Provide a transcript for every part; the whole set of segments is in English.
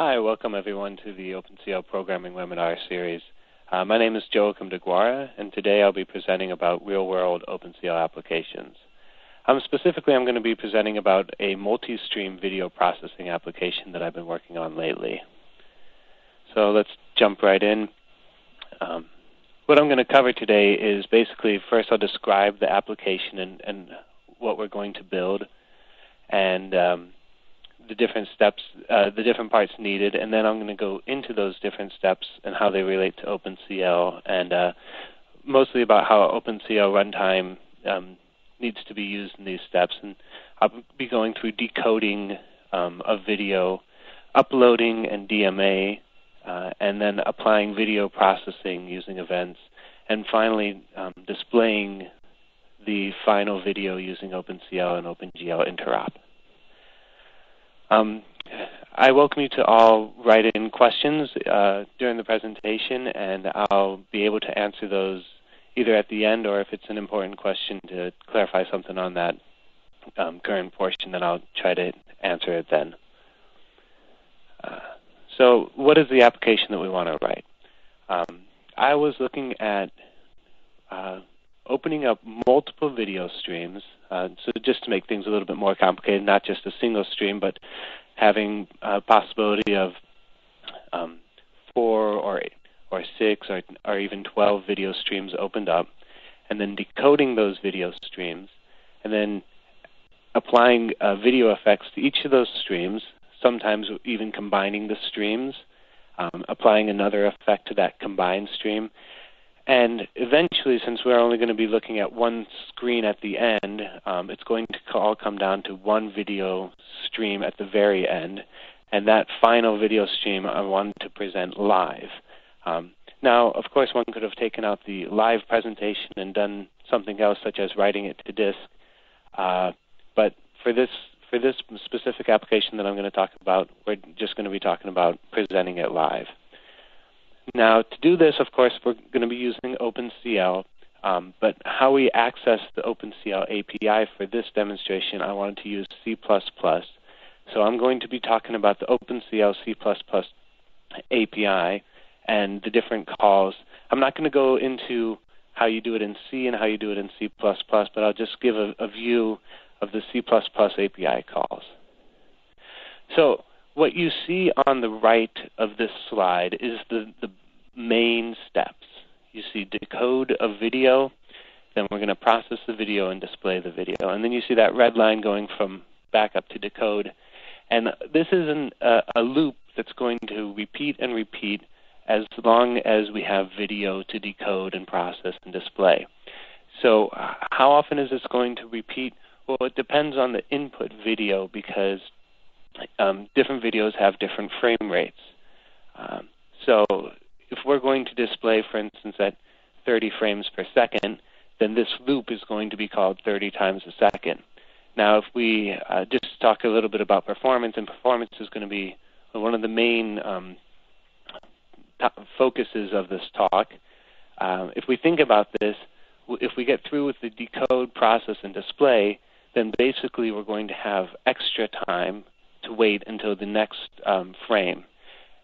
Hi, welcome everyone to the OpenCL Programming Webinar Series. My name is Joachim DeGuara, and today I'll be presenting about real-world OpenCL applications. Specifically, I'm going to be presenting about a multi-stream video processing application that I've been working on lately. So let's jump right in. What I'm going to cover today is basically, first I'll describe the application and what we're going to build, and the different steps, the different parts needed, and then I'm going to go into those different steps and how they relate to OpenCL, and mostly about how OpenCL runtime needs to be used in these steps. And I'll be going through decoding of video, uploading and DMA, and then applying video processing using events, and finally displaying the final video using OpenCL and openGL interrop. I welcome you to all write in questions during the presentation, and I'll be able to answer those either at the end, or if it's an important question to clarify something on that current portion, then I'll try to answer it then. So what is the application that we want to write? I was looking at opening up multiple video streams, so just to make things a little bit more complicated, not just a single stream, but having a possibility of 4 or 6 or even 12 video streams opened up, and then decoding those video streams, and then applying video effects to each of those streams, sometimes even combining the streams, applying another effect to that combined stream. And eventually, since we're only going to be looking at one screen at the end, it's going to all come down to one video stream at the very end. And that final video stream I wanted to present live. Now, of course, one could have taken out the live presentation and done something else, such as writing it to disk. But for this specific application that I'm going to talk about, we're just going to be talking about presenting it live. Now, to do this, of course, we're going to be using OpenCL, but how we access the OpenCL API for this demonstration, I wanted to use C++. So I'm going to be talking about the OpenCL C++ API and the different calls. I'm not going to go into how you do it in C and how you do it in C++, but I'll just give a view of the C++ API calls. So what you see on the right of this slide is the main steps. You see decode of video, then we're going to process the video and display the video. And then you see that red line going from back up to decode. And this is a loop that's going to repeat and repeat as long as we have video to decode and process and display. So how often is this going to repeat? Well, it depends on the input video, because different videos have different frame rates. So if we're going to display, for instance, at 30 frames per second, then this loop is going to be called 30 times a second. Now, if we just talk a little bit about performance, and performance is going to be one of the main focuses of this talk. If we think about this, if we get through with the decode, process, and display, then basically we're going to have extra time to wait until the next frame.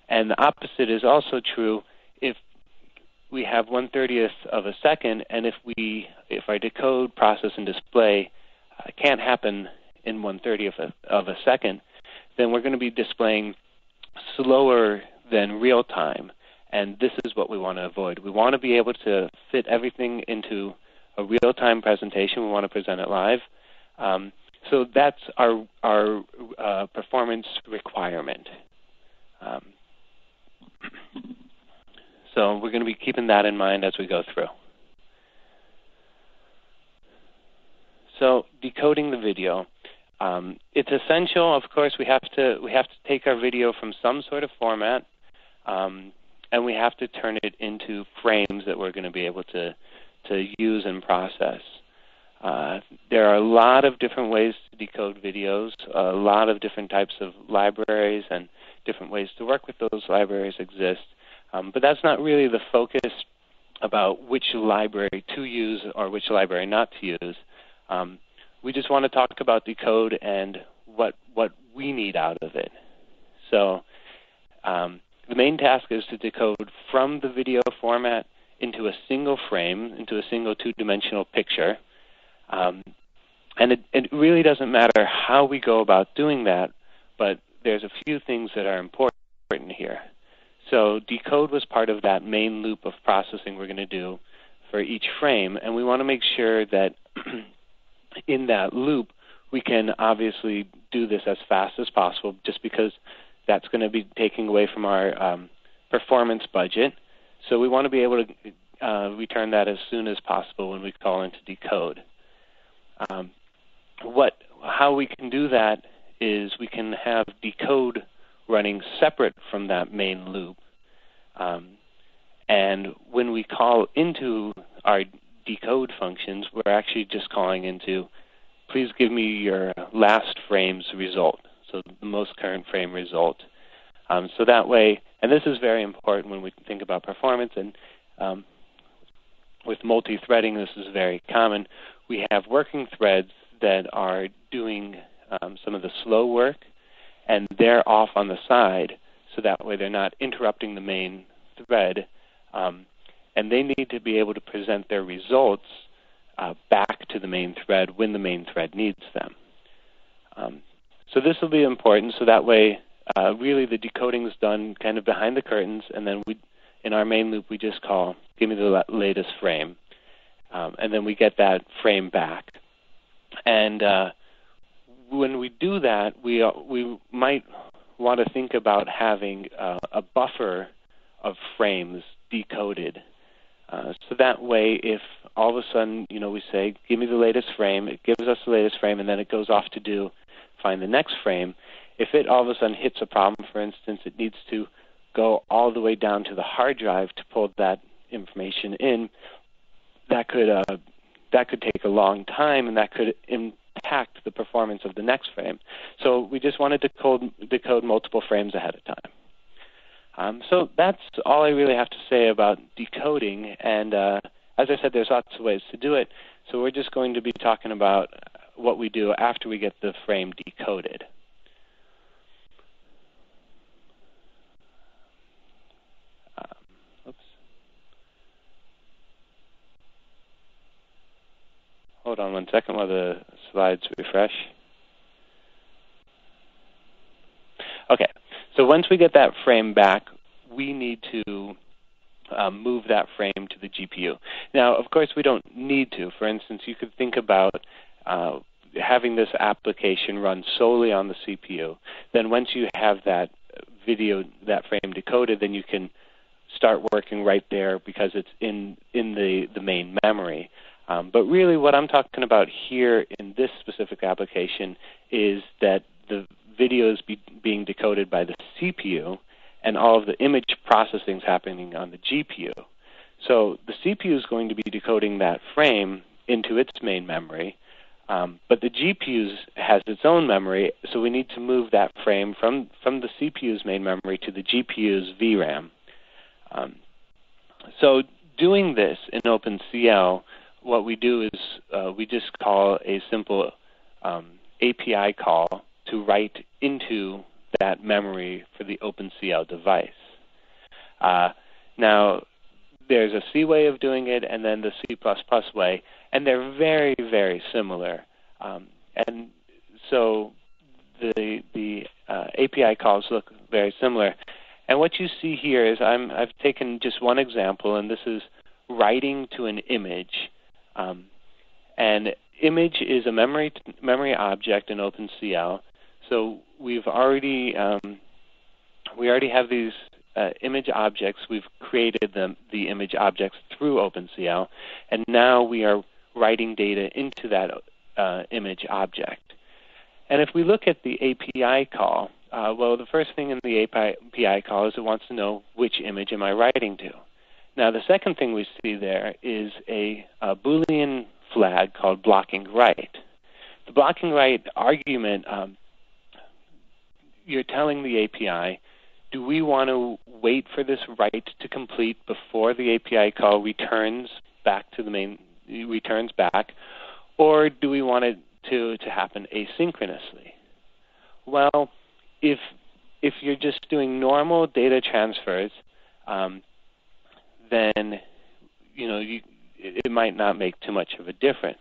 And the opposite is also true if we have 1/30th of a second, and if our decode, process, and display can't happen in 1/30th of a second, then we're going to be displaying slower than real time. And this is what we want to avoid. We want to be able to fit everything into a real-time presentation. We want to present it live. So that's our performance requirement. So we're going to be keeping that in mind as we go through. So decoding the video, it's essential. Of course, we have to take our video from some sort of format, and we have to turn it into frames that we're going to be able to use and process. There are a lot of different ways to decode videos. A lot of different types of libraries and different ways to work with those libraries exist. But that's not really the focus about which library to use or which library not to use. We just want to talk about decode and what we need out of it. So The main task is to decode from the video format into a single frame, into a single two-dimensional picture. And it really doesn't matter how we go about doing that, but there's a few things that are important here. So decode was part of that main loop of processing we're going to do for each frame, and we want to make sure that in that loop we can obviously do this as fast as possible, just because that's going to be taking away from our performance budget. So we want to be able to return that as soon as possible when we call into decode. How we can do that is we can have decode running separate from that main loop. And when we call into our decode functions, we're actually just calling into, please give me your last frame's result, so the most current frame result. So that way, and this is very important when we think about performance, and with multi-threading, this is very common. We have working threads that are doing some of the slow work, and they're off on the side, so that way they're not interrupting the main thread, and they need to be able to present their results back to the main thread when the main thread needs them. So this will be important, so that way really the decoding is done kind of behind the curtains, and then in our main loop we just call, give me the latest frame, and then we get that frame back. And when we do that, we might want to think about having a buffer of frames decoded. So that way, if all of a sudden, we say, give me the latest frame, it gives us the latest frame, and then it goes off to find the next frame. If it all of a sudden hits a problem, for instance, it needs to go all the way down to the hard drive to pull that information in, that could take a long time, and that could impact the performance of the next frame. So we just wanted to decode multiple frames ahead of time. So that's all I really have to say about decoding. And as I said, there's lots of ways to do it. So we're just going to be talking about what we do after we get the frame decoded. Hold on one second while the slides refresh. Okay, so once we get that frame back, we need to move that frame to the GPU. Now, of course, we don't need to. For instance, you could think about having this application run solely on the CPU. Then once you have that frame decoded, then you can start working right there because it's in the main memory. But really what I'm talking about here in this specific application is that the video is being decoded by the CPU, and all of the image processing is happening on the GPU. So the CPU is going to be decoding that frame into its main memory, but the GPU has its own memory, so we need to move that frame from the CPU's main memory to the GPU's VRAM. So doing this in OpenCL, what we do is we just call a simple API call to write into that memory for the OpenCL device. Now, there's a C way of doing it and then the C++ way, and they're very, very similar. And so the API calls look very similar. And what you see here is I've taken just one example, and this is writing to an image. And image is a memory object in OpenCL. So we already have these image objects. We've created the image objects through OpenCL, and now we are writing data into that image object. And if we look at the API call, well, the first thing in the API call is it wants to know which image am I writing to. Now, the second thing we see there is a Boolean flag called blocking write. The blocking write argument, you're telling the API, do we want to wait for this write to complete before the API call returns back, or do we want it to happen asynchronously? Well, if if you're just doing normal data transfers, then it might not make too much of a difference.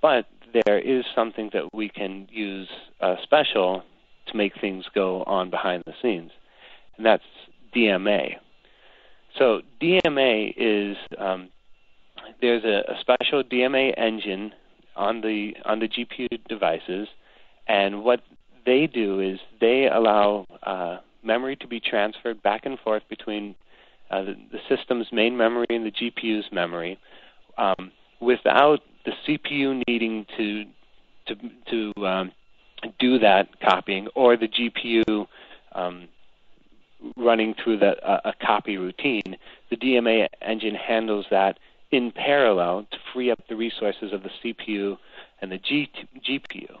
But there is something that we can use special to make things go on behind the scenes, and that's DMA. So DMA is there's a special DMA engine on the GPU devices, and what they do is they allow memory to be transferred back and forth between the system's main memory and the GPU's memory without the CPU needing to do that copying, or the GPU running through a copy routine. The DMA engine handles that in parallel to free up the resources of the CPU and the GPU.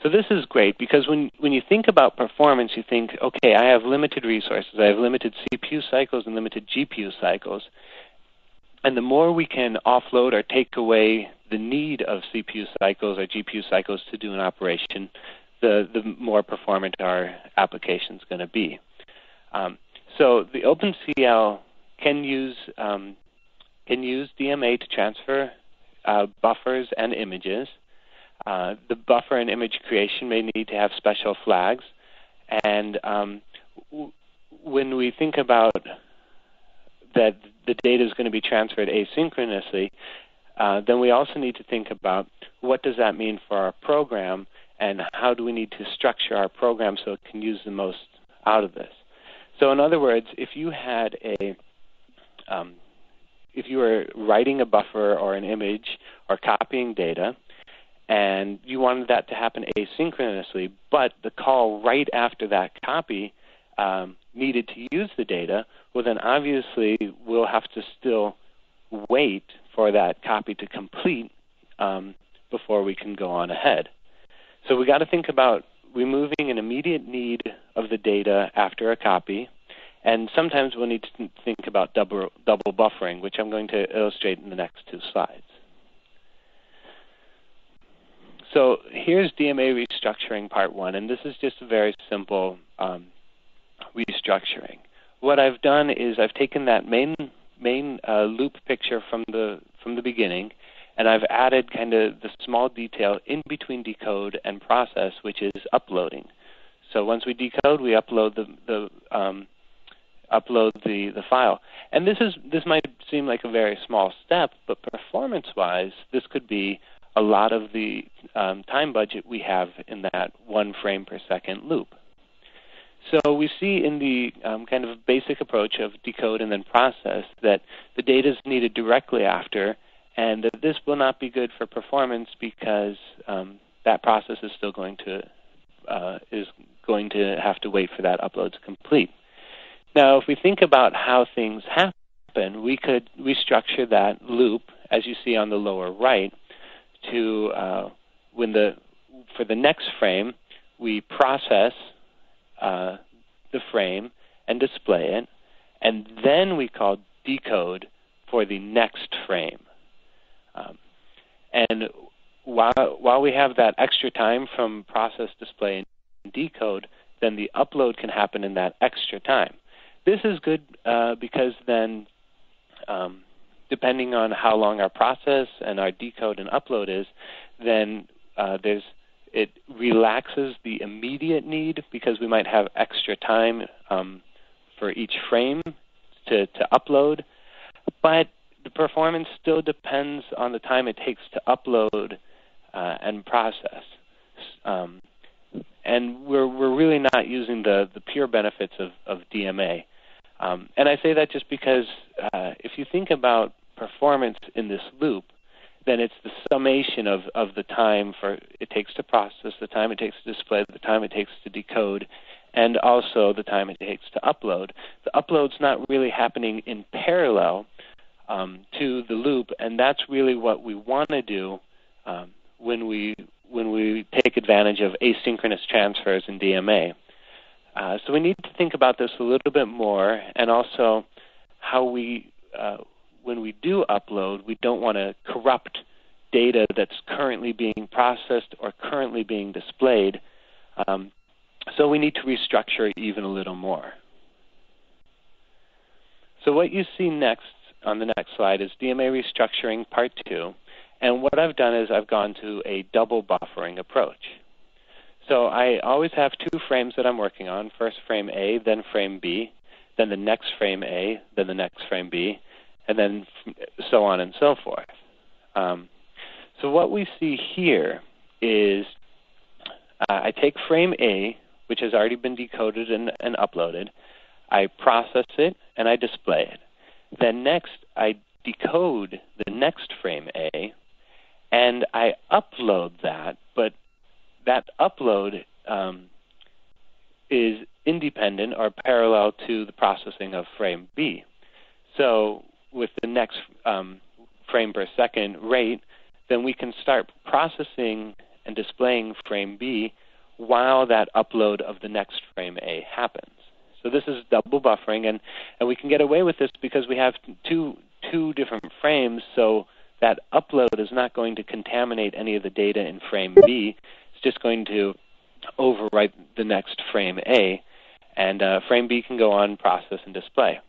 So this is great because when you think about performance, you think, okay, I have limited resources. I have limited CPU cycles and limited GPU cycles. And the more we can offload or take away the need of CPU cycles or GPU cycles to do an operation, the more performant our application is going to be. So the OpenCL can use DMA to transfer buffers and images. The buffer and image creation may need to have special flags. And when we think about that the data is going to be transferred asynchronously, then we also need to think about what does that mean for our program, and how do we need to structure our program so it can use the most out of this. So in other words, if you had if you were writing a buffer or an image or copying data, and you wanted that to happen asynchronously, but the call right after that copy needed to use the data, well then obviously we'll have to still wait for that copy to complete before we can go on ahead. So we got to think about removing an immediate need of the data after a copy, and sometimes we'll need to think about double buffering, which I'm going to illustrate in the next two slides. So here's DMA restructuring part one, and this is just a very simple restructuring. What I've done is I've taken that main loop picture from the beginning, and I've added kind of the small detail in between decode and process, which is uploading. So once we decode, we upload the file. And this might seem like a very small step, but performance-wise, this could be a lot of the time budget we have in that 1 frame per second loop. So we see in the kind of basic approach of decode and then process that the data is needed directly after, and that this will not be good for performance because that process is still going to have to wait for that upload to complete. Now, if we think about how things happen, we could restructure that loop, as you see on the lower right, to for the next frame, we process the frame and display it, and then we call decode for the next frame. And while we have that extra time from process, display, and decode, then the upload can happen in that extra time. This is good because then, depending on how long our process and our decode and upload is, then it relaxes the immediate need because we might have extra time for each frame to upload, but the performance still depends on the time it takes to upload and process. And we're really not using the pure benefits of DMA. And I say that just because if you think about performance in this loop, then it's the summation of the time it takes to process, the time it takes to display, the time it takes to decode, and also the time it takes to upload. The upload's not really happening in parallel to the loop, and that's really what we want to do when we take advantage of asynchronous transfers in DMA. So we need to think about this a little bit more, and also how when we do upload, we don't want to corrupt data that's currently being processed or currently being displayed. So we need to restructure it even a little more. So what you see next on the next slide is DMA Restructuring Part 2. And what I've done is I've gone to a double buffering approach. So I always have two frames that I'm working on, first frame A, then frame B, then the next frame A, then the next frame B, and then so on and so forth. So what we see here is I take frame A, which has already been decoded and uploaded, I process it, and I display it. Then next, I decode the next frame A, and I upload that, but that upload is independent or parallel to the processing of frame B. So with the next frame per second rate, then we can start processing and displaying frame B while that upload of the next frame A happens. So this is double buffering, and we can get away with this because we have two different frames, so that upload is not going to contaminate any of the data in frame B. It's just going to overwrite the next frame A, and frame B can go on, process, and display.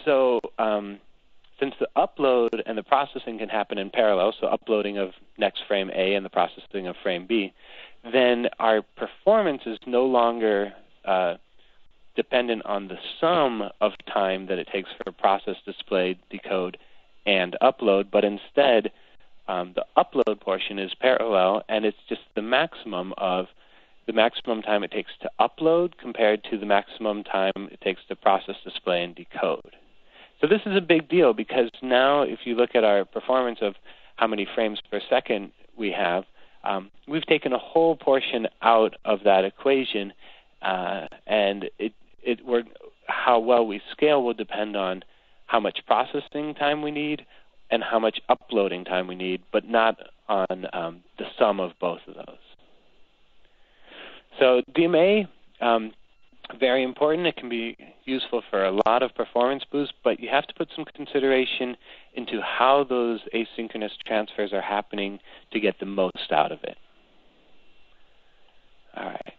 So since the upload and the processing can happen in parallel, so uploading of next frame A and the processing of frame B, then our performance is no longer dependent on the sum of time that it takes for process, display, decode, and upload, but instead the upload portion is parallel, and it's just the maximum time it takes to upload compared to the maximum time it takes to process, display, and decode. So this is a big deal because now if you look at our performance of how many frames per second we have, we've taken a whole portion out of that equation, and how well we scale will depend on how much processing time we need and how much uploading time we need, but not on the sum of both of those. So DMA, very important. It can be useful for a lot of performance boosts, but you have to put some consideration into how those asynchronous transfers are happening to get the most out of it. All right.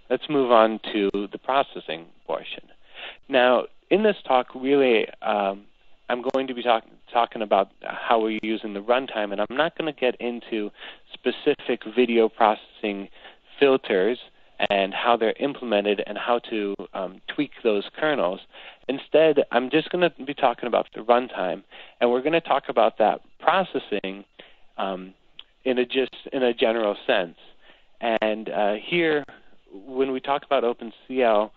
Let's move on to the processing portion. Now, in this talk, really, I'm going to be talking about how we're using the runtime, and I'm not going to get into specific video processing filters and how they're implemented and how to tweak those kernels. Instead, I'm just going to be talking about the runtime, and we're going to talk about that processing in a general sense. And here, when we talk about OpenCL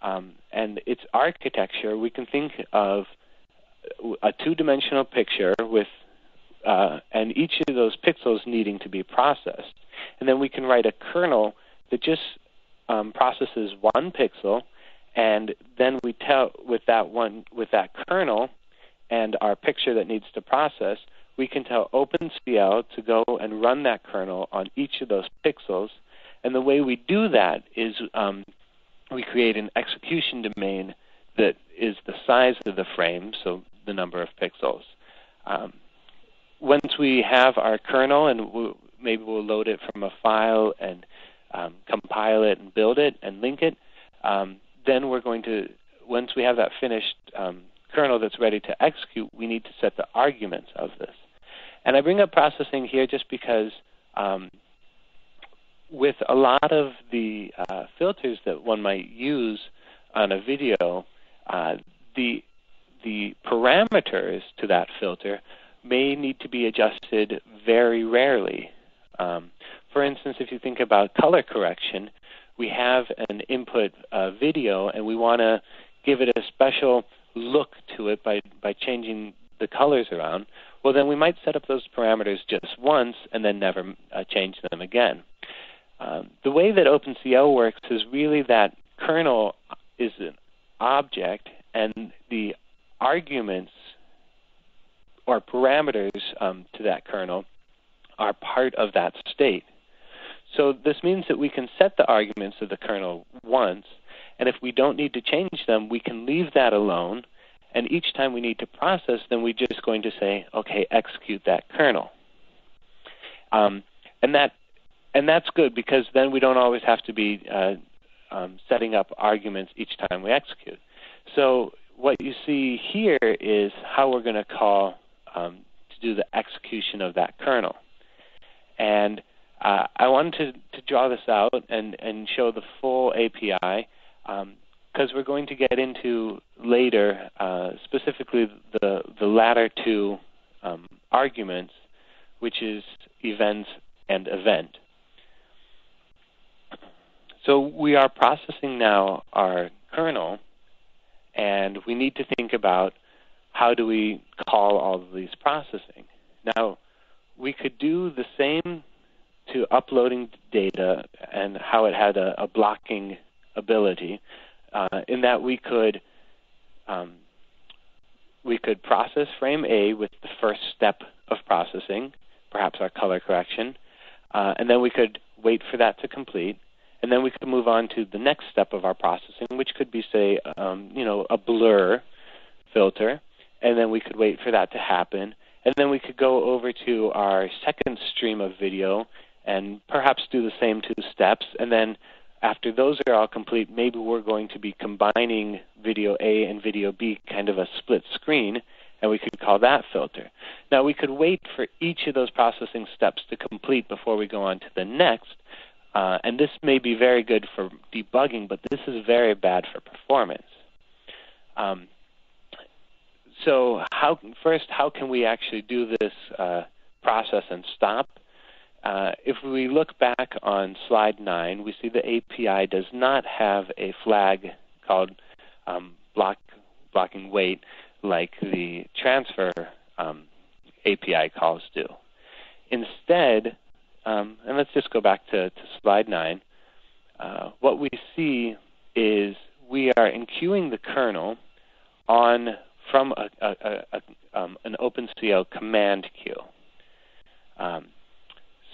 and its architecture, we can think of a two-dimensional picture with and each of those pixels needing to be processed. And then we can write a kernel that just processes one pixel, and then we tell with that kernel and our picture that needs to process, we can tell OpenCL to go and run that kernel on each of those pixels. And the way we do that is we create an execution domain that is the size of the frame, so the number of pixels. Once we have our kernel, and maybe we'll load it from a file and compile it and build it and link it, then we're going to, once we have that finished kernel that's ready to execute, we need to set the arguments of this. And I bring up processing here just because with a lot of the filters that one might use on a video, the parameters to that filter may need to be adjusted very rarely. For instance, if you think about color correction, we have an input video, and we want to give it a special look to it by changing the colors around. Well, then we might set up those parameters just once and then never change them again. The way that OpenCL works is really that kernel is an object, and the arguments or parameters to that kernel are part of that state. So this means that we can set the arguments of the kernel once, and if we don't need to change them, we can leave that alone, and each time we need to process, then we're just going to say, okay, execute that kernel. And that And that's good because then we don't always have to be setting up arguments each time we execute. So what you see here is how we're going to call to do the execution of that kernel. And I wanted to draw this out and show the full API because we're going to get into later, specifically the latter two arguments, which is events and event. So we are processing now our kernel, and we need to think about how do we call all of these processing. Now, we could do the same to uploading data and how it had a blocking ability, in that we could process frame A with the first step of processing, perhaps our color correction, and then we could wait for that to complete, and then we could move on to the next step of our processing, which could be, say, a blur filter, and then we could wait for that to happen, and then we could go over to our second stream of video and perhaps do the same two steps, and then after those are all complete, maybe we're going to be combining video A and video B, kind of a split screen, and we could call that filter. Now, we could wait for each of those processing steps to complete before we go on to the next, and this may be very good for debugging, but this is very bad for performance. So first, how can we actually do this process and stop? If we look back on slide 9, we see the API does not have a flag called blocking wait like the transfer API calls do. Instead, and let's just go back to slide 9, what we see is we are enqueuing the kernel from an OpenCL command queue.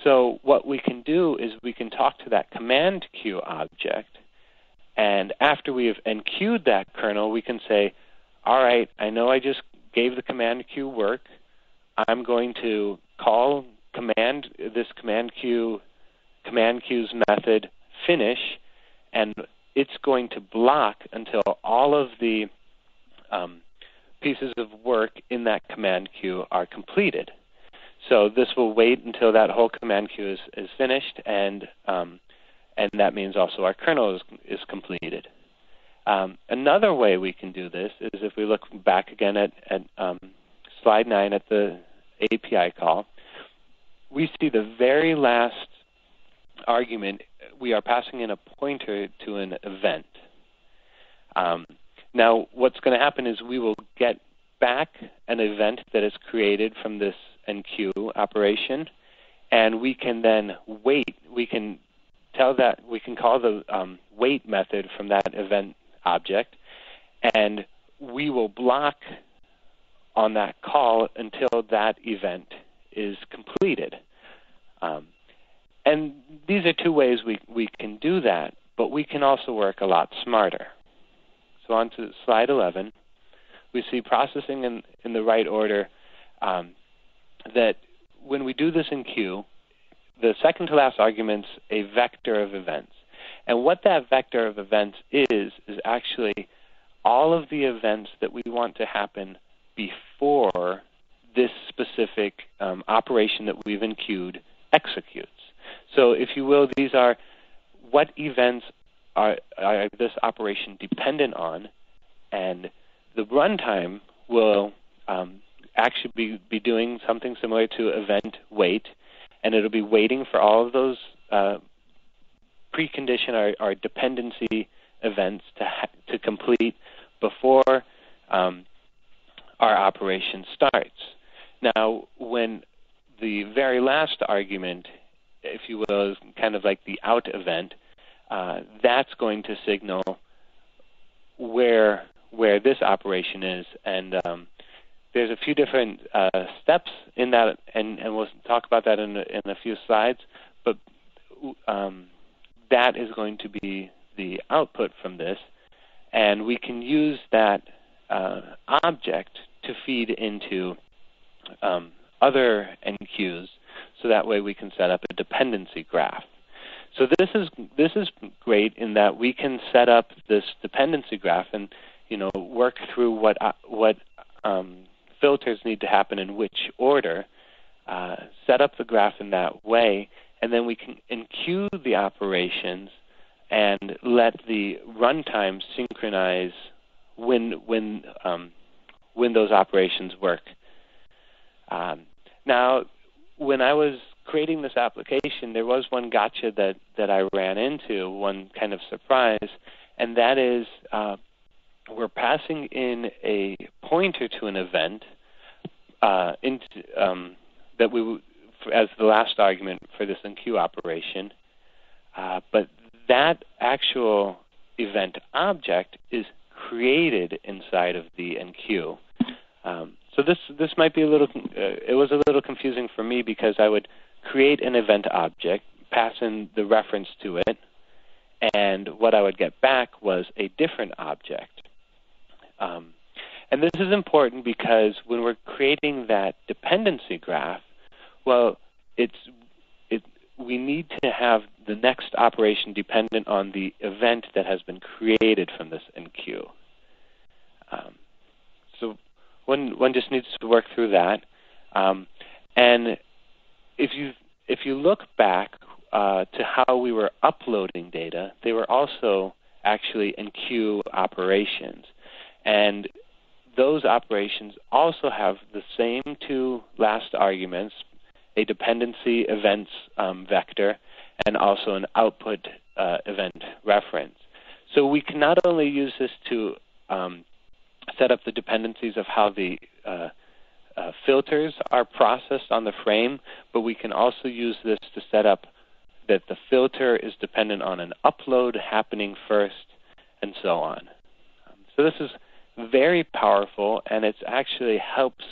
So what we can do is we can talk to that command queue object, and after we have enqueued that kernel, we can say, all right, I know I just gave the command queue work. I'm going to call this command queue's method finish, and it's going to block until all of the pieces of work in that command queue are completed. So this will wait until that whole command queue is finished, and that means also our kernel is completed. Another way we can do this is if we look back again at slide 9 at the API call, we see the very last argument, we are passing in a pointer to an event. Now, what's going to happen is we will get back an event that is created from this enqueue operation, and we can then wait. We can call the wait method from that event object, and we will block on that call until that event is completed. And these are two ways we can do that, but we can also work a lot smarter. So on to slide 11, we see processing in the right order, that when we do this in queue, the second to last argument's a vector of events. And what that vector of events is actually all of the events that we want to happen before this specific operation that we've enqueued executes. So if you will, these are what events are this operation dependent on, and the runtime will actually be doing something similar to event wait, and it'll be waiting for all of those precondition or dependency events to complete before our operation starts. Now, when the very last argument, if you will, is kind of like the out event, that's going to signal where this operation is, and there's a few different steps in that, and we'll talk about that in a few slides, but that is going to be the output from this, and we can use that object to feed into other enqueues. so that way we can set up a dependency graph. So this is great in that we can set up this dependency graph and work through what filters need to happen in which order, set up the graph in that way, and then we can enqueue the operations and let the runtime synchronize when those operations work. Now, when I was creating this application, there was one gotcha that I ran into, one kind of surprise, and that is we're passing in a pointer to an event that we as the last argument for this enqueue operation, but that actual event object is created inside of the enqueue. So this might be a little. It was a little confusing for me because I would create an event object, pass in the reference to it, and what I would get back was a different object. And this is important because when we're creating that dependency graph, well, we need to have the next operation dependent on the event that has been created from this enqueue. So one just needs to work through that. And if you look back to how we were uploading data, they were also actually enqueue operations. And those operations also have the same two last arguments, a dependency events vector, and also an output event reference. So we can not only use this to set up the dependencies of how the filters are processed on the frame, but we can also use this to set up that the filter is dependent on an upload happening first, and so on. So this is very powerful, and it actually helps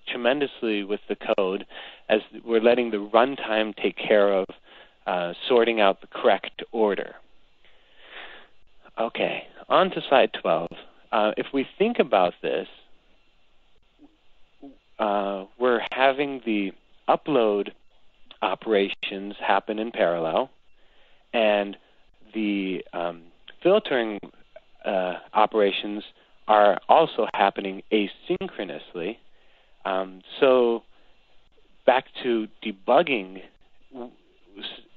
tremendously with the code as we're letting the runtime take care of sorting out the correct order. Okay, on to slide 12. If we think about this, we're having the upload operations happen in parallel, and the filtering operations are also happening asynchronously. So back to debugging,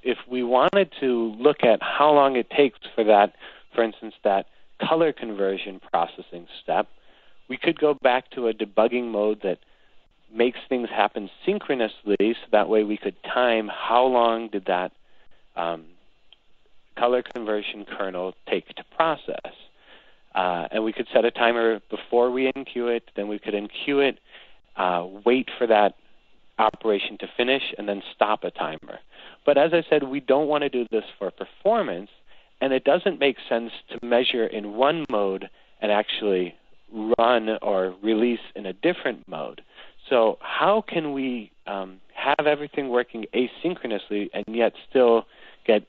if we wanted to look at how long it takes for that, for instance, that color conversion processing step, we could go back to a debugging mode that makes things happen synchronously, so that way we could time how long did that color conversion kernel take to process. And we could set a timer before we enqueue it, then we could enqueue it, wait for that operation to finish, and then stop a timer. But as I said, we don't want to do this for performance, and it doesn't make sense to measure in one mode and actually run or release in a different mode. So how can we have everything working asynchronously and yet still get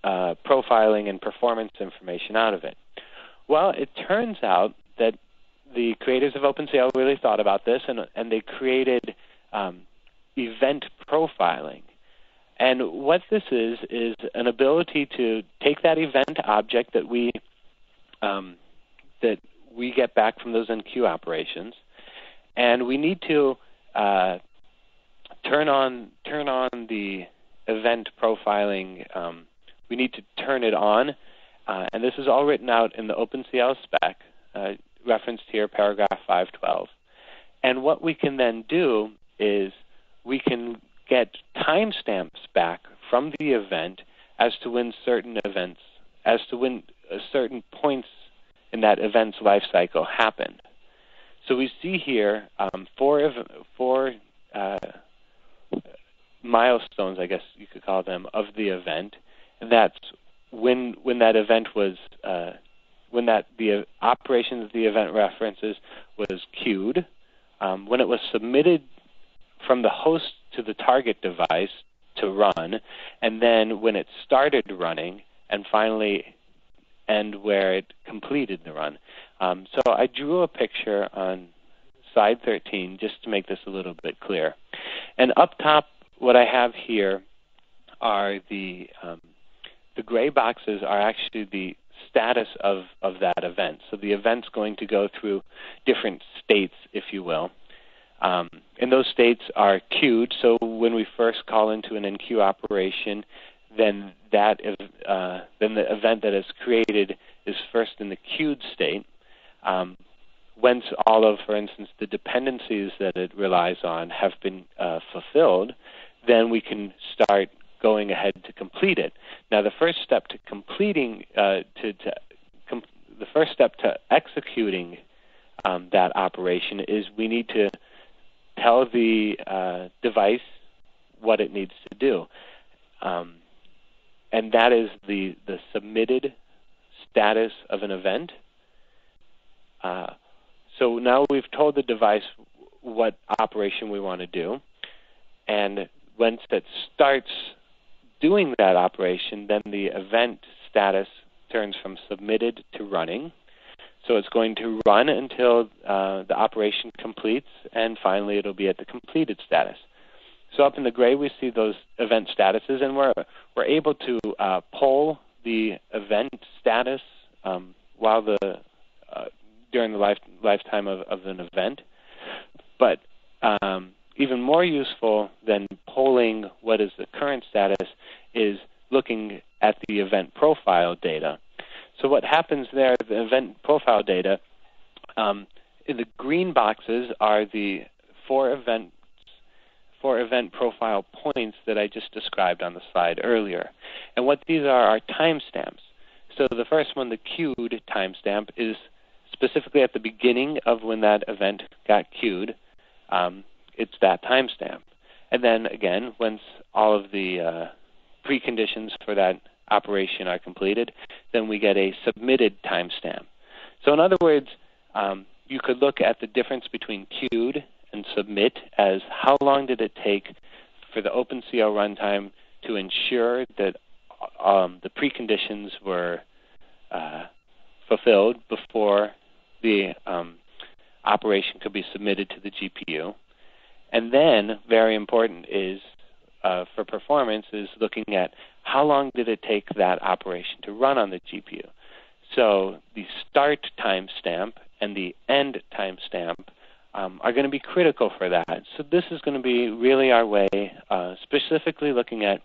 profiling and performance information out of it? Well, it turns out that the creators of OpenCL really thought about this, and they created event profiling. And what this is an ability to take that event object that we get back from those enqueue operations, and we need to turn on the event profiling. We need to turn it on. And this is all written out in the OpenCL spec, referenced here, paragraph 512. And what we can then do is we can get timestamps back from the event as to when certain events, as to when certain points in that event's life cycle happened. So we see here four milestones, I guess you could call them, of the event. And that's when that event was, when the operation of the event references was queued, when it was submitted from the host to the target device to run, and then when it started running, and finally end where it completed the run. So I drew a picture on slide 13 just to make this a little bit clear. And up top what I have here are the gray boxes are actually the status of that event. So the event's going to go through different states, if you will. And those states are queued. So when we first call into an enqueue operation, then the event that is created is first in the queued state. Once all of, for instance, the dependencies that it relies on have been fulfilled, then we can start going ahead to complete it. Now, the first step to completing, the first step to executing that operation is we need to tell the device what it needs to do. And that is the submitted status of an event. So now we've told the device what operation we want to do. And once it starts doing that operation, then the event status turns from submitted to running. So it's going to run until the operation completes, and finally it'll be at the completed status. So up in the gray, we see those event statuses, and we're able to poll the event status while during the lifetime of an event. But even more useful than polling what is the current status is looking at the event profile data. So what happens there, the event profile data, in the green boxes are the four event profile points that I just described on the slide earlier. And what these are timestamps. So the first one, the queued timestamp, is specifically at the beginning of when that event got queued. It's that timestamp. And then again, once all of the preconditions for that operation are completed, then we get a submitted timestamp. So in other words, you could look at the difference between queued and submit as how long did it take for the OpenCL runtime to ensure that the preconditions were fulfilled before the operation could be submitted to the GPU. And then, very important is, for performance, is looking at how long did it take that operation to run on the GPU. So the start timestamp and the end timestamp are going to be critical for that. So this is going to be really our way, specifically looking at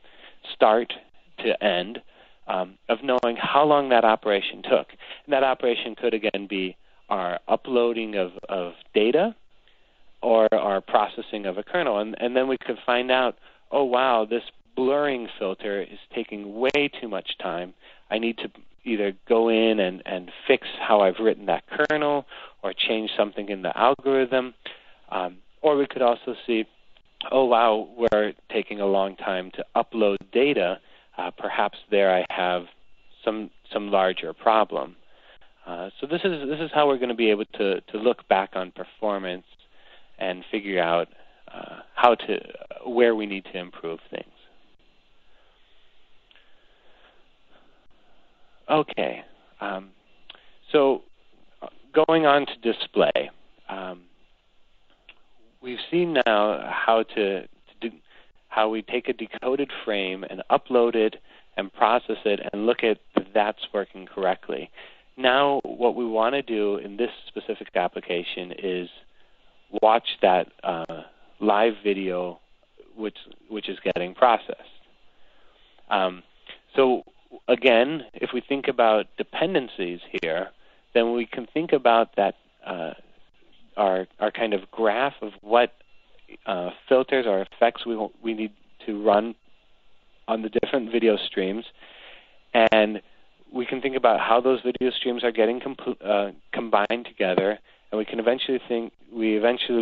start to end, of knowing how long that operation took. And that operation could, again, be our uploading of data or our processing of a kernel. And then we could find out, oh, wow, this blurring filter is taking way too much time. I need to either go in and fix how I've written that kernel or change something in the algorithm. Or we could also see, oh, wow, we're taking a long time to upload data. Perhaps there I have some larger problem. So this is how we're going to be able to look back on performance and figure out where we need to improve things. Okay, so going on to display, we've seen now how we take a decoded frame and upload it and process it and look at that's working correctly. Now what we want to do in this specific application is watch that live video which is getting processed. So again, if we think about dependencies here, then we can think about that our kind of graph of what filters or effects we need to run on the different video streams, and we can think about how those video streams are getting combined together, and we can eventually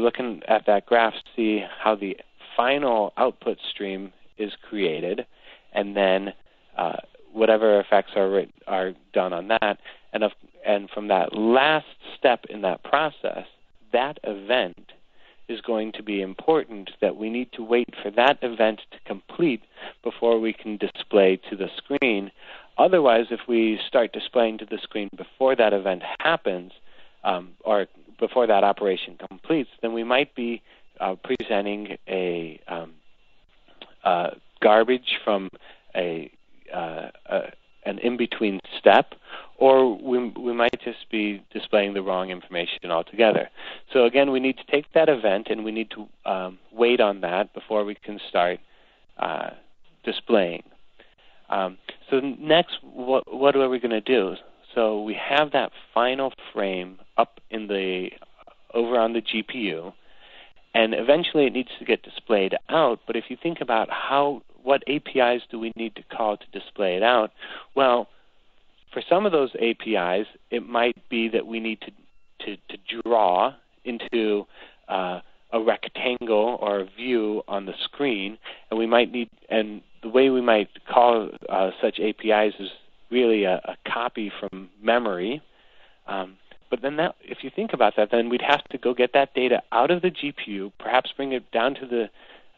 looking at that graph see how the final output stream is created, and then whatever effects are done on that, and from that last step in that process, that event is going to be important, that we need to wait for that event to complete before we can display to the screen. Otherwise, if we start displaying to the screen before that event happens, or before that operation completes, then we might be presenting a garbage from an in-between step, or we might just be displaying the wrong information altogether. So again, we need to take that event and we need to wait on that before we can start displaying. So next, what are we going to do? So we have that final frame up in over on the GPU, and eventually it needs to get displayed out. But if you think about what APIs do we need to call to display it out, well, for some of those APIs, it might be that we need to draw into a rectangle or a view on the screen, and we might need, and the way we might call such APIs is really a copy from memory. But then if you think about that, then we'd have to go get that data out of the GPU, perhaps bring it down to the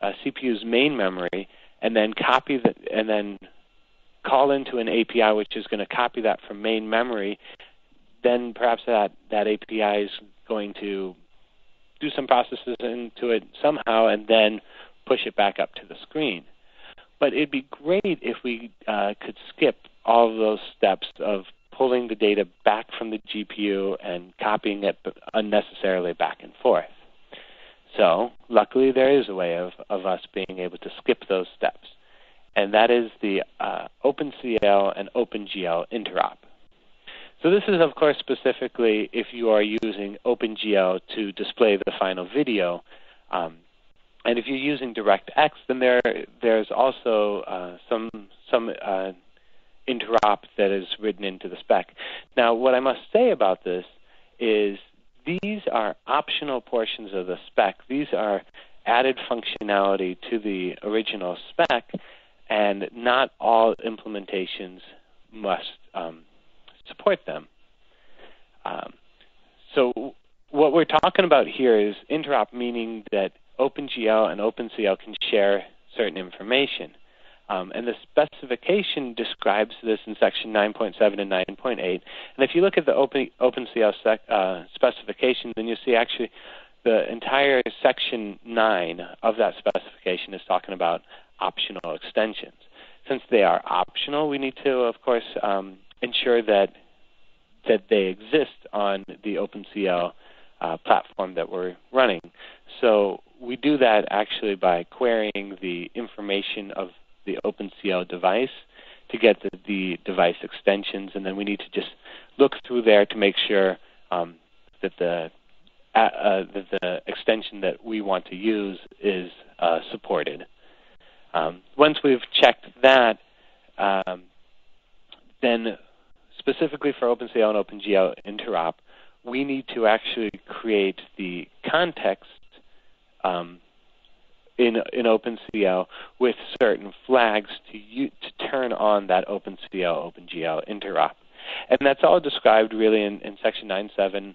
CPU's main memory, and then copy that, and then call into an API which is going to copy that from main memory. Then perhaps that API is going to do some processes into it somehow and then push it back up to the screen. But it'd be great if we could skip all of those steps of pulling the data back from the GPU and copying it unnecessarily back and forth. So luckily there is a way of us being able to skip those steps, and that is the OpenCL and OpenGL interrop. So this is, of course, specifically if you are using OpenGL to display the final video. And if you're using DirectX, then there's also some interrop that is written into the spec. Now, what I must say about this is these are optional portions of the spec. These are added functionality to the original spec, and not all implementations must support them. So what we're talking about here is interrop, meaning that OpenGL and OpenCL can share certain information. And the specification describes this in section 9.7 and 9.8. And if you look at the OpenCL specification, then you see actually the entire section 9 of that specification is talking about optional extensions. Since they are optional, we need to, of course, ensure that they exist on the OpenCL platform that we're running. So we do that actually by querying the information of the OpenCL device to get the device extensions, and then we need to just look through there to make sure that the extension that we want to use is supported. Once we've checked that, then specifically for OpenCL and OpenGL interrop, we need to actually create the context in OpenCL with certain flags to turn on that OpenCL, OpenGL interrop. And that's all described really in section 9.7,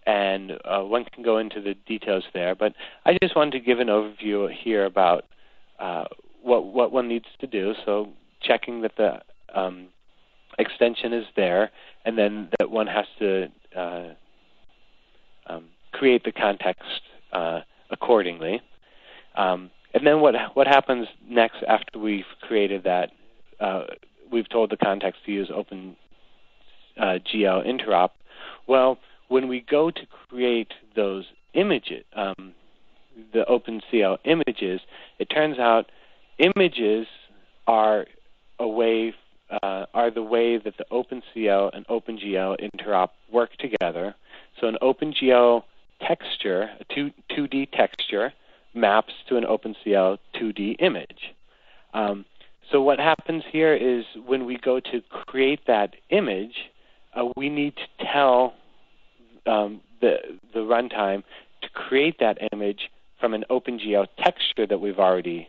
and one can go into the details there. But I just wanted to give an overview here about what one needs to do. So checking that the extension is there, and then that one has to create the context accordingly. And then what happens next after we've created that, we've told the context to use OpenGL interrop. Well, when we go to create those images, the OpenCL images, it turns out images are the way that the OpenCL and OpenGL interrop work together. So an OpenGL texture, a 2D texture, maps to an OpenCL 2D image. So what happens here is when we go to create that image, we need to tell the runtime to create that image from an OpenGL texture that we've already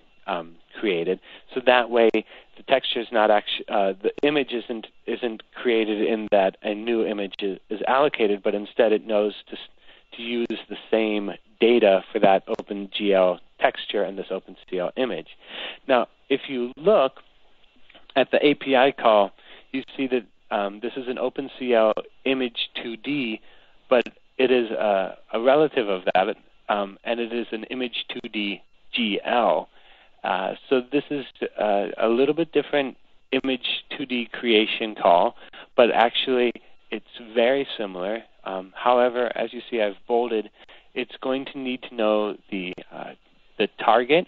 created. So that way, the texture is not actually the image isn't created in that a new image is allocated, but instead it knows to use the same data for that OpenGL texture and this OpenCL image. Now, if you look at the API call, you see that this is an OpenCL image 2D, but it is a relative of that, and it is an image 2D GL. So this is a little bit different image 2D creation call, but actually it's very similar. However, as you see, I've bolded. It's going to need to know the target,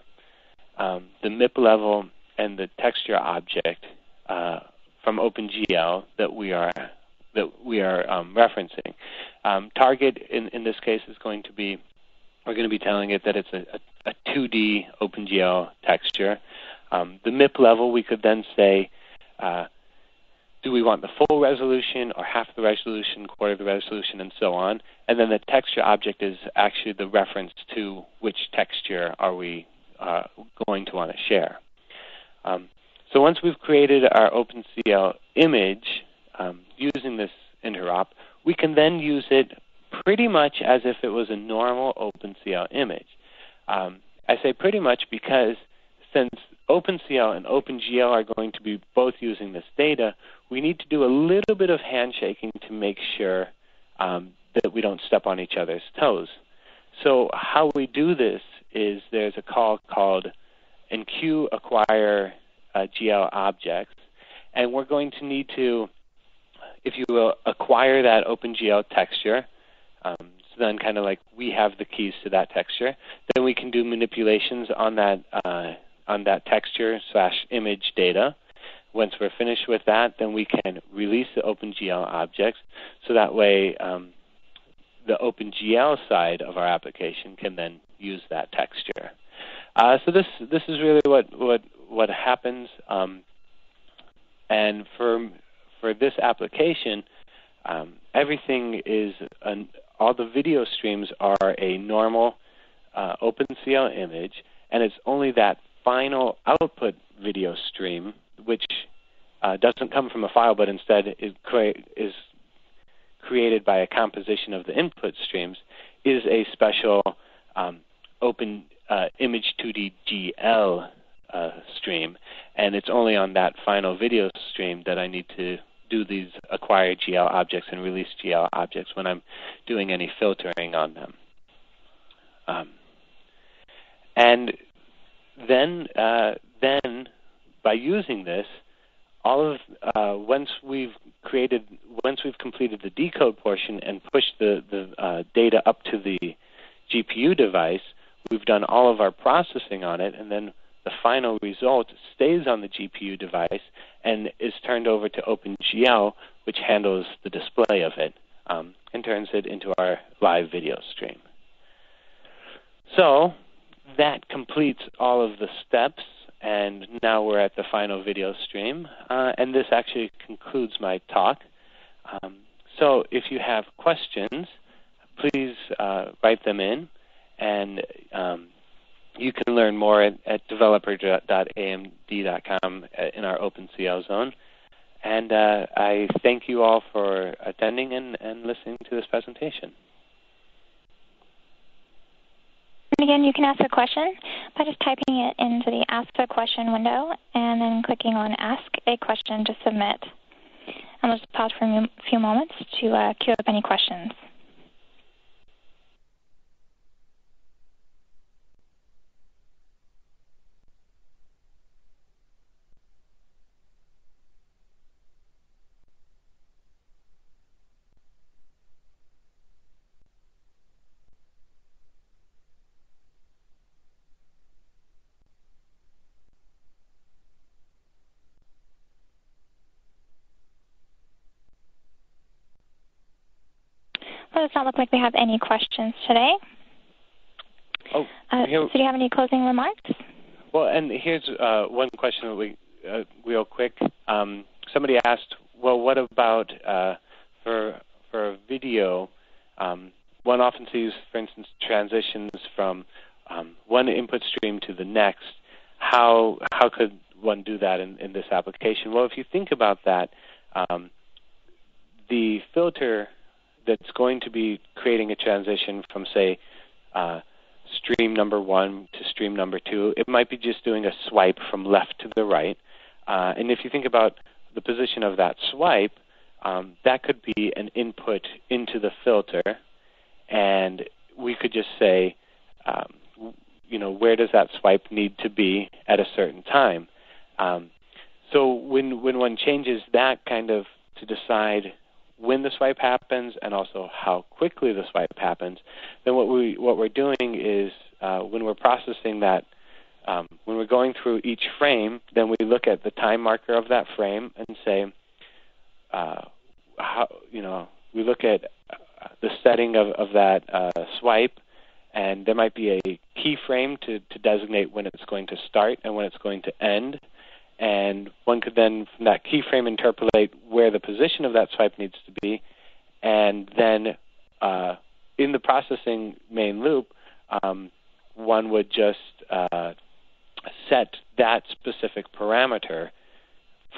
the MIP level, and the texture object from OpenGL that we are referencing. Target in this case is going to be, we're going to be telling it that it's a 2D OpenGL texture. The MIP level, we could then say, do we want the full resolution or half the resolution, quarter of the resolution, and so on. And then the texture object is actually the reference to which texture are we going to want to share. So once we've created our OpenCL image using this interrop, we can then use it pretty much as if it was a normal OpenCL image. I say pretty much because since OpenCL and OpenGL are going to be both using this data, we need to do a little bit of handshaking to make sure that we don't step on each other's toes. So how we do this is there's a call called enqueue acquire GL objects, and we're going to need to, if you will, acquire that OpenGL texture. So then kind of like we have the keys to that texture. Then we can do manipulations on that texture / image data. Once we're finished with that, then we can release the OpenGL objects. So that way the OpenGL side of our application can then use that texture. So this is really what happens. And for this application, everything is all the video streams are a normal OpenCL image, and it's only that final output video stream, which doesn't come from a file, but instead is created by a composition of the input streams, is a special Open Image 2D GL stream, and it's only on that final video stream that I need to do these acquire GL objects and release GL objects when I'm doing any filtering on them. And then by using this, once we've completed the decode portion and pushed the data up to the GPU device, we've done all of our processing on it, and then the final result stays on the GPU device and is turned over to OpenGL, which handles the display of it and turns it into our live video stream. So that completes all of the steps, and now we're at the final video stream. And this actually concludes my talk. So if you have questions, please write them in, and you can learn more at developer.amd.com in our OpenCL zone. And I thank you all for attending and listening to this presentation. And again, you can ask a question by just typing it into the Ask a Question window and then clicking on Ask a Question to submit. And we'll just pause for a few moments to queue up any questions. Well, it does not look like we have any questions today. Oh, so do you have any closing remarks? Well, and here's one question that we real quick. Somebody asked, well, what about for video? One often sees, for instance, transitions from one input stream to the next. How could one do that in this application? Well, if you think about that, the filter that's going to be creating a transition from, say, stream number 1 to stream number 2, it might be just doing a swipe from left to the right. And if you think about the position of that swipe, that could be an input into the filter. And we could just say, where does that swipe need to be at a certain time? So when one changes that kind of to decide when the swipe happens and also how quickly the swipe happens, then what we're doing is when we're processing that, when we're going through each frame, then we look at the time marker of that frame and say, we look at the setting of that swipe, and there might be a keyframe to designate when it's going to start and when it's going to end. And one could then, from that keyframe, interpolate where the position of that swipe needs to be. And then in the processing main loop, one would just set that specific parameter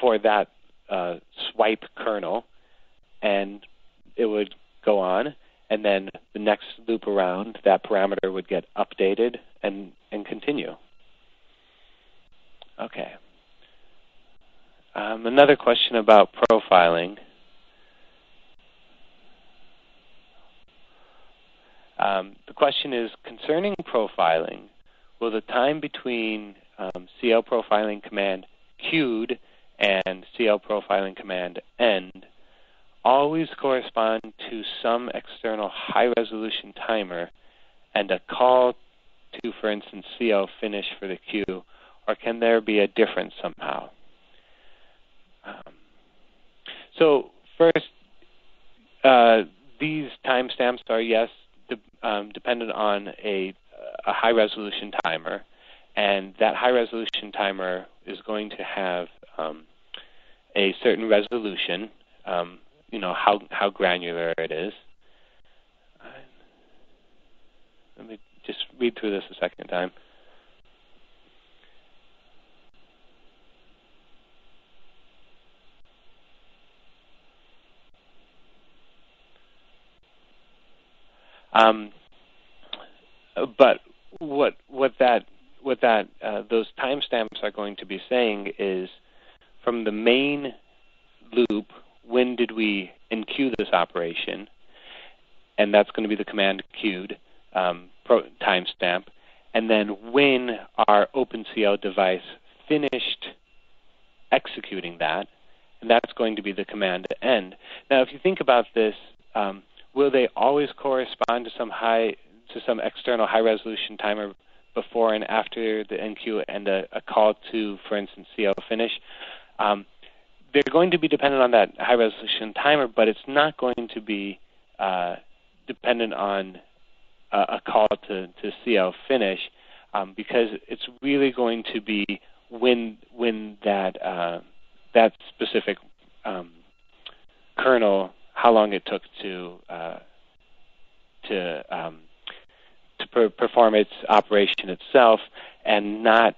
for that swipe kernel, and it would go on. And then the next loop around, that parameter would get updated and continue. Okay. Another question about profiling. The question is, concerning profiling, will the time between CL profiling command queued and CL profiling command end always correspond to some external high-resolution timer and a call to, for instance, CL finish for the queue, or can there be a difference somehow? So first, these timestamps are, yes, dependent on a high-resolution timer, and that high-resolution timer is going to have a certain resolution, how granular it is. Let me just read through this a second time. But those timestamps are going to be saying is, from the main loop, when did we enqueue this operation? And that's going to be the command queued timestamp. And then when our OpenCL device finished executing that, and that's going to be the command end. Now, if you think about this, will they always correspond to some external high-resolution timer before and after the enqueue and a call to, for instance, CL finish? They're going to be dependent on that high-resolution timer, but it's not going to be dependent on a call to CL finish, because it's really going to be when that specific kernel, how long it took to perform its operation itself, and not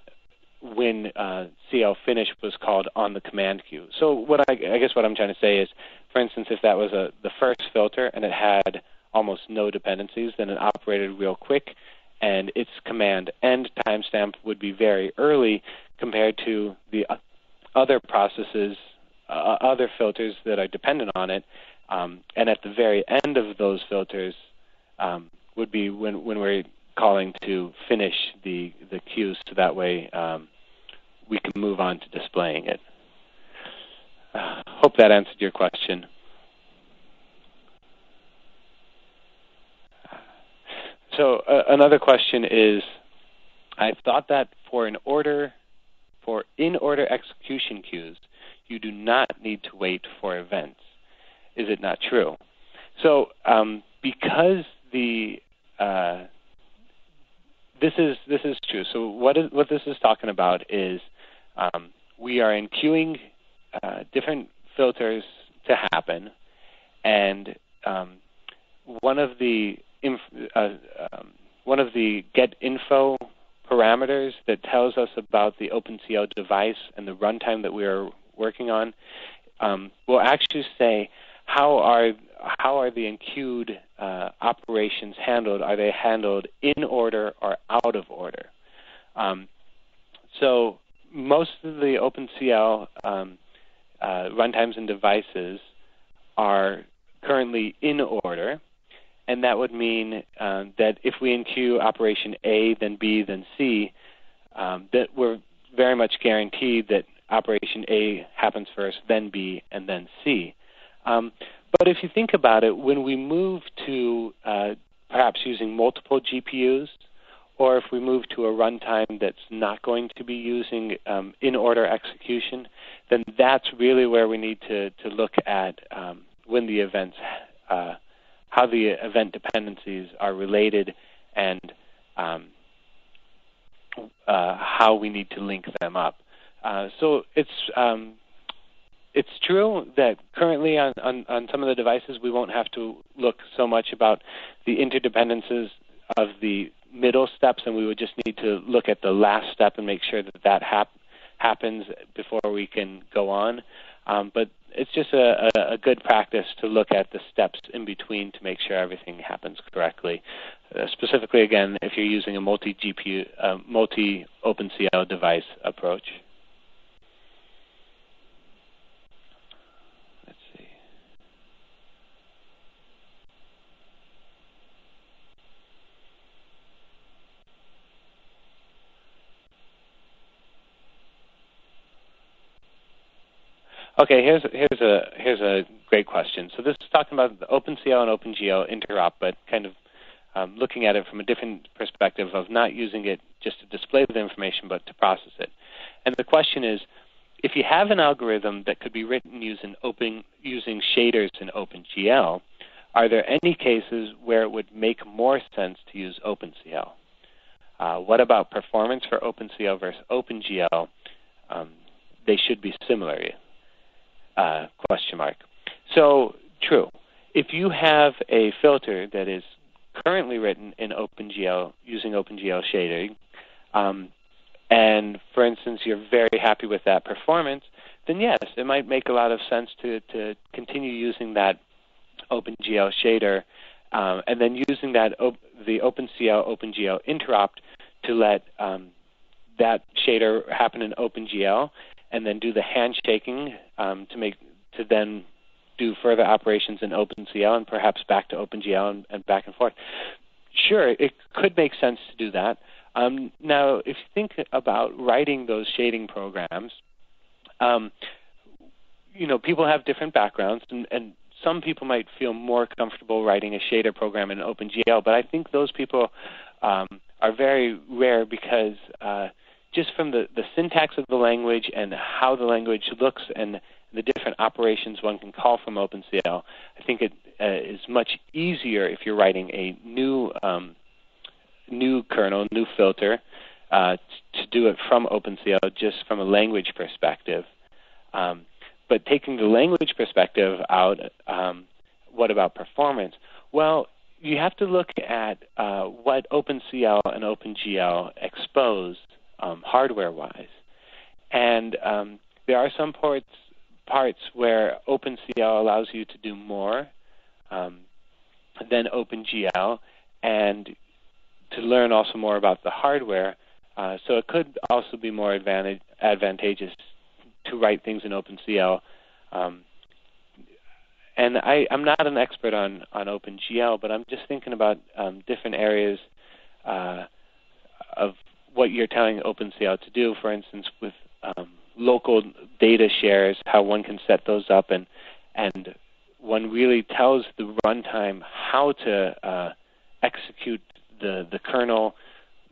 when CL finish was called on the command queue. So I guess what I'm trying to say is, for instance, if that was the first filter and it had almost no dependencies, then it operated real quick, and its command end timestamp would be very early compared to the other processes, other filters that are dependent on it. And at the very end of those filters would be when we're calling to finish the queues, so that way we can move on to displaying it. Hope that answered your question. So another question is, I thought that for in-order execution queues, you do not need to wait for events. Is it not true? So because this is true. So what this is talking about is we are enqueuing different filters to happen, and one of the get info parameters that tells us about the OpenCL device and the runtime that we are working on will actually say how are the enqueued operations handled? Are they handled in order or out of order? So most of the OpenCL runtimes and devices are currently in order, and that would mean that if we enqueue operation A, then B, then C, that we're very much guaranteed that operation A happens first, then B, and then C. But if you think about it, when we move to perhaps using multiple GPUs, or if we move to a runtime that's not going to be using in-order execution, then that's really where we need to look at when the events, how the event dependencies are related, and how we need to link them up. So it's true that currently on some of the devices we won't have to look so much about the interdependencies of the middle steps, and we would just need to look at the last step and make sure that that happens before we can go on. But it's just a good practice to look at the steps in between to make sure everything happens correctly. Specifically, again, if you're using a multi-GPU, multi-OpenCL device approach. Let's see. Okay, here's a great question. So this is talking about the OpenCL and openGL interop, but kind of looking at it from a different perspective of not using it just to display the information, but to process it. And the question is, if you have an algorithm that could be written using shaders in OpenGL, are there any cases where it would make more sense to use OpenCL? What about performance for OpenCL versus OpenGL? They should be similar. Question mark. So true. If you have a filter that is currently written in OpenGL using OpenGL shading, and for instance you're very happy with that performance, then yes, it might make a lot of sense to continue using that OpenGL shader, and then using that the OpenCL OpenGL interop to let that shader happen in OpenGL, and then do the handshaking to then do further operations in OpenCL and perhaps back to OpenGL and back and forth. Sure, it could make sense to do that. Now, if you think about writing those shading programs, people have different backgrounds, and some people might feel more comfortable writing a shader program in OpenGL, but I think those people are very rare because just from the syntax of the language and how the language looks and the different operations one can call from OpenCL, I think it is much easier if you're writing a new kernel, new filter, to do it from OpenCL just from a language perspective. But taking the language perspective out, what about performance? Well, you have to look at what OpenCL and OpenGL expose hardware-wise. And there are some parts where OpenCL allows you to do more than OpenGL, and to learn also more about the hardware. So it could also be more advantageous to write things in OpenCL. And I'm not an expert on OpenGL, but I'm just thinking about different areas of what you're telling OpenCL to do. For instance, with local data shares, how one can set those up, and one really tells the runtime how to execute the kernel,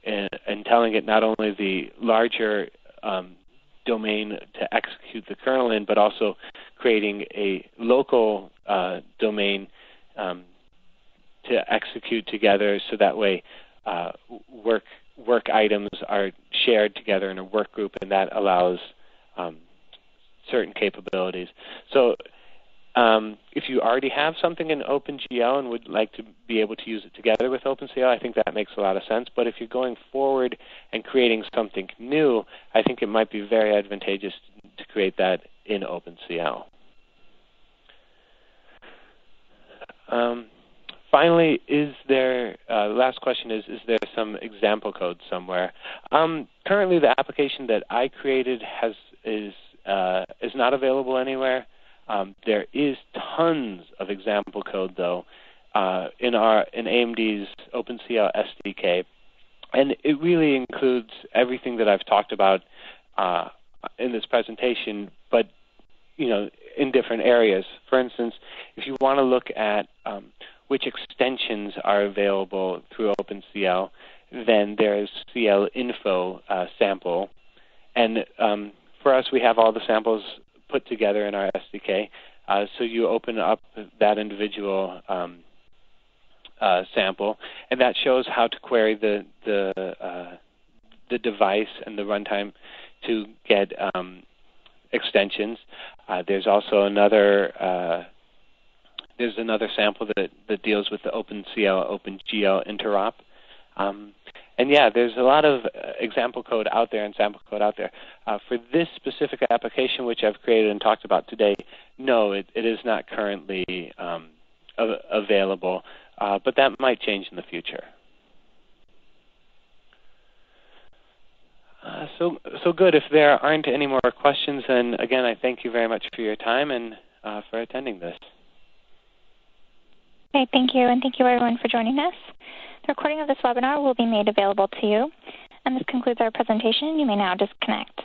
and telling it not only the larger domain to execute the kernel in, but also creating a local domain to execute together, so that way work items are shared together in a work group, and that allows certain capabilities. So if you already have something in OpenGL and would like to be able to use it together with OpenCL, I think that makes a lot of sense. But if you're going forward and creating something new, I think it might be very advantageous to create that in OpenCL. Finally, last question is there some example code somewhere? Currently, the application that I created is not available anywhere. There is tons of example code, though, in AMD's OpenCL SDK, and it really includes everything that I've talked about in this presentation, but in different areas. For instance, if you want to look at which extensions are available through OpenCL, then there's CL info sample, and for us, we have all the samples put together in our SDK. So you open up that individual sample, and that shows how to query the device and the runtime to get extensions. There's also another sample that deals with the OpenCL, openGL interrop. And yeah, there's a lot of example code out there and sample code out there. For this specific application, which I've created and talked about today, no, it is not currently available, but that might change in the future. So good. If there aren't any more questions, then again, I thank you very much for your time and for attending this. Okay, thank you, and thank you everyone for joining us. The recording of this webinar will be made available to you, and this concludes our presentation. You may now disconnect.